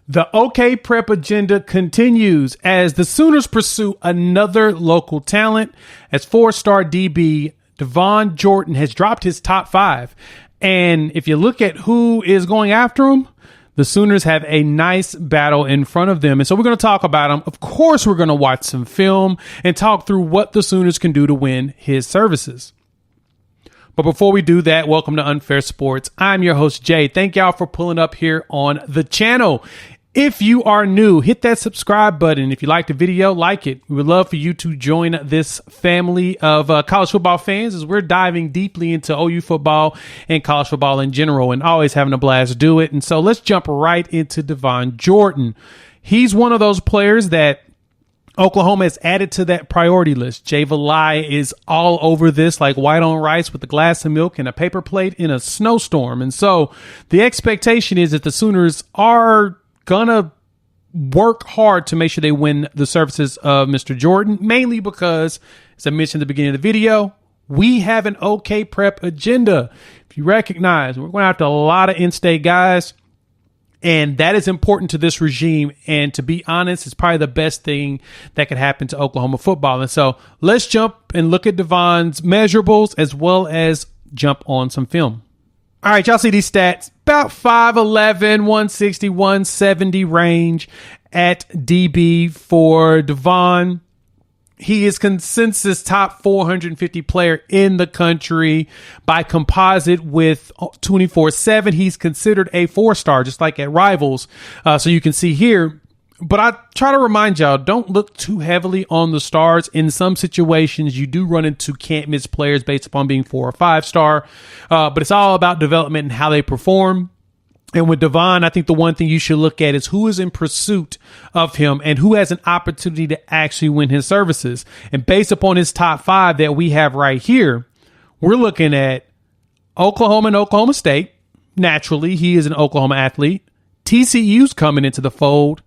The OKPrep agenda continues as the Sooners pursue another local talent as four-star DB Devon Jordan has dropped his top 5. And if you look at who is going after him, the Sooners have a nice battle in front of them. And so we're going to talk about him. Of course, we're going to watch some film and talk through what the Sooners can do to win his services. But before we do that, welcome to Unfair Sports. I'm your host, Jay. Thank y'all for pulling up here on the channel. If you are new, hit that subscribe button. If you like the video, like it. We would love for you to join this family of college football fans as we're diving deeply into OU football and college football in general and always having a blast do it. And so let's jump right into Devon Jordan. He's one of those players that Oklahoma has added to that priority list. Jay Valai is all over this like white on rice with a glass of milk and a paper plate in a snowstorm. And so the expectation is that the Sooners are gonna work hard to make sure they win the services of Mr. Jordan, mainly because, as I mentioned at the beginning of the video, we have an OKPrep agenda. If you recognize, we're going after a lot of in-state guys, and that is important to this regime. And to be honest, it's probably the best thing that could happen to Oklahoma football. And so let's jump and look at Devon's measurables as well as jump on some film. All right, y'all see these stats. About 5'11", 160, 170 range at DB for Devon. He is consensus top 450 player in the country by composite with 24/7. He's considered a 4-star, just like at Rivals. So you can see here. But I try to remind y'all, don't look too heavily on the stars. In some situations, you do run into can't miss players based upon being 4 or 5-star. But it's all about development and how they perform. And with Devon, I think the one thing you should look at is who is in pursuit of him and who has an opportunity to actually win his services. And based upon his top 5 that we have right here, we're looking at Oklahoma and Oklahoma State. Naturally, he is an Oklahoma athlete. TCU's coming into the fold.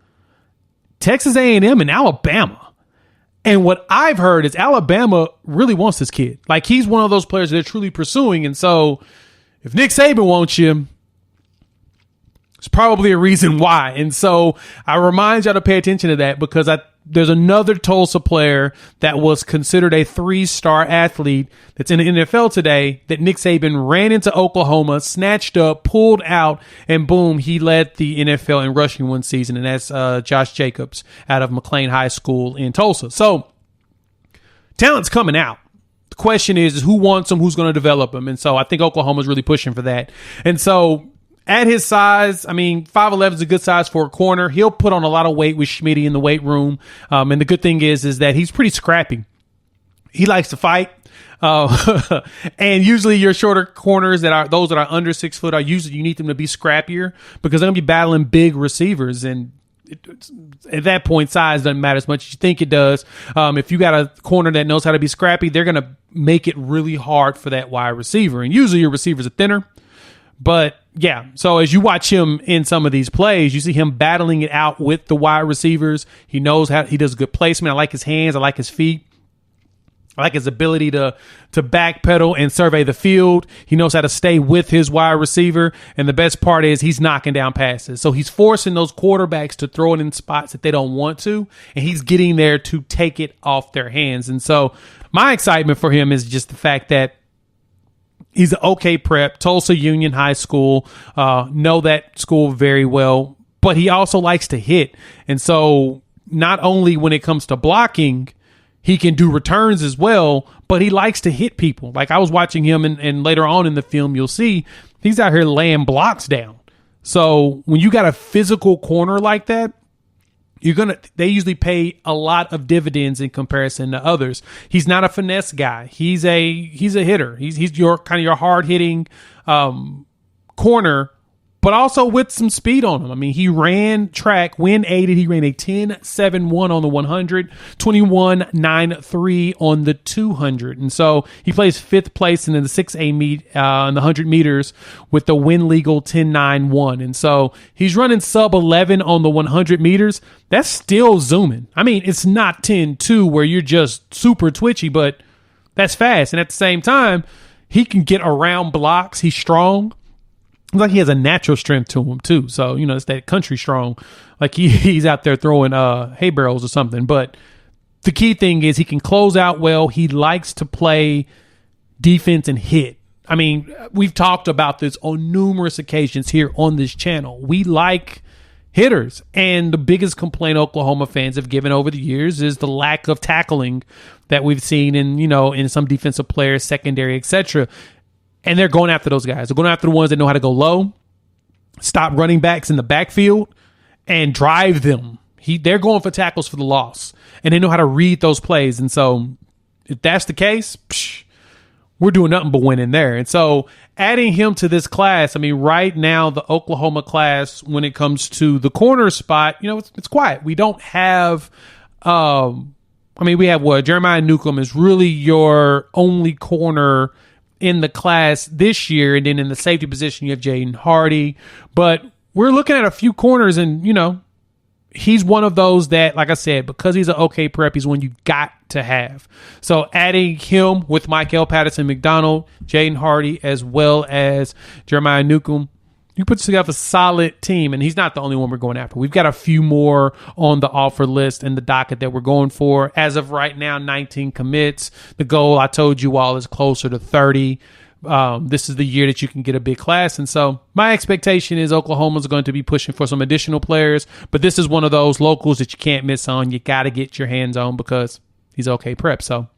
Texas A&M and Alabama. And what I've heard is Alabama really wants this kid. Like, he's one of those players they're truly pursuing. And so if Nick Saban wants you, it's probably a reason why. And so I remind y'all to pay attention to that because there's another Tulsa player that was considered a 3-star athlete that's in the NFL today that Nick Saban ran into Oklahoma, snatched up, pulled out, and boom, he led the NFL in rushing one season. And that's Josh Jacobs out of McLean High School in Tulsa. So talent's coming out. The question is who wants him, who's going to develop him? And so I think Oklahoma's really pushing for that. And so at his size, I mean, 5'11" is a good size for a corner. He'll put on a lot of weight with Schmitty in the weight room. And the good thing is that he's pretty scrappy. He likes to fight. And usually your shorter corners those that are under 6 foot you need them to be scrappier because they're going to be battling big receivers. And at that point, size doesn't matter as much as you think it does. If you got a corner that knows how to be scrappy, they're going to make it really hard for that wide receiver. And usually your receivers are thinner. But yeah, so as you watch him in some of these plays, you see him battling it out with the wide receivers. He knows how he does good placement. I like his hands. I like his feet. I like his ability to backpedal and survey the field. He knows how to stay with his wide receiver. And the best part is he's knocking down passes. So he's forcing those quarterbacks to throw it in spots that they don't want to. And he's getting there to take it off their hands. And so my excitement for him is just the fact that he's an OKPrep, Tulsa Union High School. Know that school very well, but he also likes to hit. And so not only when it comes to blocking, he can do returns as well, but he likes to hit people. Like I was watching him and later on in the film, you'll see he's out here laying blocks down. So when you got a physical corner like that, they usually pay a lot of dividends in comparison to others. He's not a finesse guy. He's a hitter. He's your kind of your hard hitting corner, but also with some speed on him. I mean, he ran track when aided. He ran a 10.71 on the 100, 21.93 on the 200. And so he plays 5th place in the 6A meet in the 100 meters with the win legal 10.91. And so he's running sub 11 on the 100 meters. That's still zooming. I mean, it's not 10.2 where you're just super twitchy, but that's fast. And at the same time, he can get around blocks. He's strong. like he has a natural strength to him too. So, you know, it's that country strong. Like he's out there throwing hay barrels or something. But the key thing is he can close out well. He likes to play defense and hit. I mean, we've talked about this on numerous occasions here on this channel. We like hitters. And the biggest complaint Oklahoma fans have given over the years is the lack of tackling that we've seen in some defensive players, secondary, etc. And they're going after those guys. They're going after the ones that know how to go low, stop running backs in the backfield, and drive them. They're going for tackles for the loss, and they know how to read those plays. And so if that's the case, we're doing nothing but winning there. And so adding him to this class, I mean, right now, the Oklahoma class, when it comes to the corner spot, it's quiet. We don't have, we have Jeremiah Newcomb is really your only corner in the class this year. And then in the safety position, you have Jaden Hardy. But we're looking at a few corners, and, he's one of those that, like I said, because he's an OKPrep, he's one you got to have. So adding him with Michael Patterson-McDonald, Jaden Hardy, as well as Jeremiah Newcomb, you put together a solid team, and he's not the only one we're going after. We've got a few more on the offer list and the docket that we're going for. As of right now, 19 commits. The goal, I told you all, is closer to 30. This is the year that you can get a big class. And so my expectation is Oklahoma's going to be pushing for some additional players, but this is one of those locals that you can't miss on. You got to get your hands on because he's OKPrep. So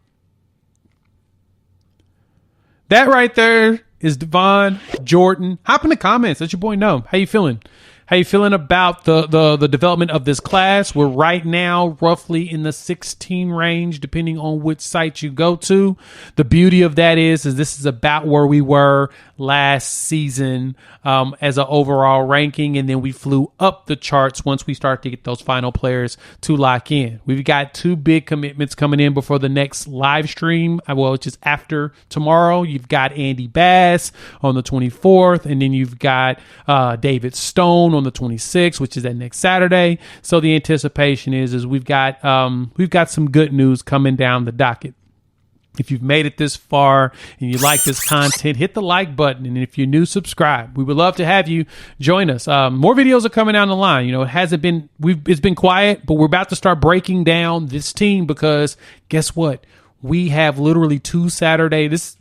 that right there is Devon Jordan. Hop in the comments. Let your boy know. How you feeling? How you feeling about the development of this class? We're right now roughly in the 16 range, depending on which site you go to. The beauty of that is this is about where we were last season as an overall ranking, and then we flew up the charts once we start to get those final players to lock in. We've got 2 big commitments coming in before the next live stream, which is after tomorrow. You've got Andy Bass on the 24th, and then you've got David Stone on the 26th, which is that next Saturday. So the anticipation is we've got some good news coming down the docket. If you've made it this far and you like this content, hit the like button. And if you're new, subscribe. We would love to have you join us. More videos are coming down the line. It's been quiet, but we're about to start breaking down this team because guess what? We have literally 2 Saturdays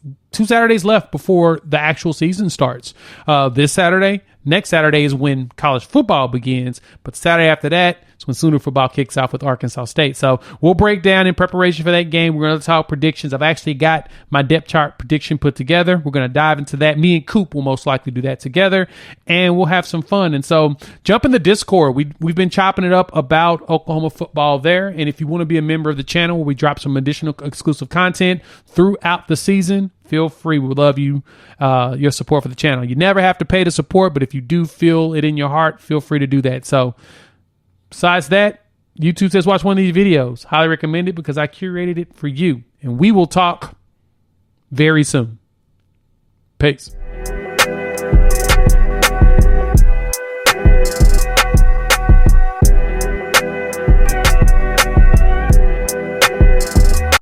left before the actual season starts. This Saturday, next Saturday is when college football begins, but Saturday after that is when Sooner football kicks off with Arkansas State. So we'll break down in preparation for that game. We're going to talk predictions. I've actually got my depth chart prediction put together. We're going to dive into that. Me and Coop will most likely do that together, and we'll have some fun. And so jump in the Discord. We've been chopping it up about Oklahoma football there, and if you want to be a member of the channel where we drop some additional exclusive content throughout the season, feel free. We would love your support for the channel. You never have to pay to support, but if you do feel it in your heart, feel free to do that. So besides that, YouTube says watch one of these videos. Highly recommend it because I curated it for you. And we will talk very soon. Peace.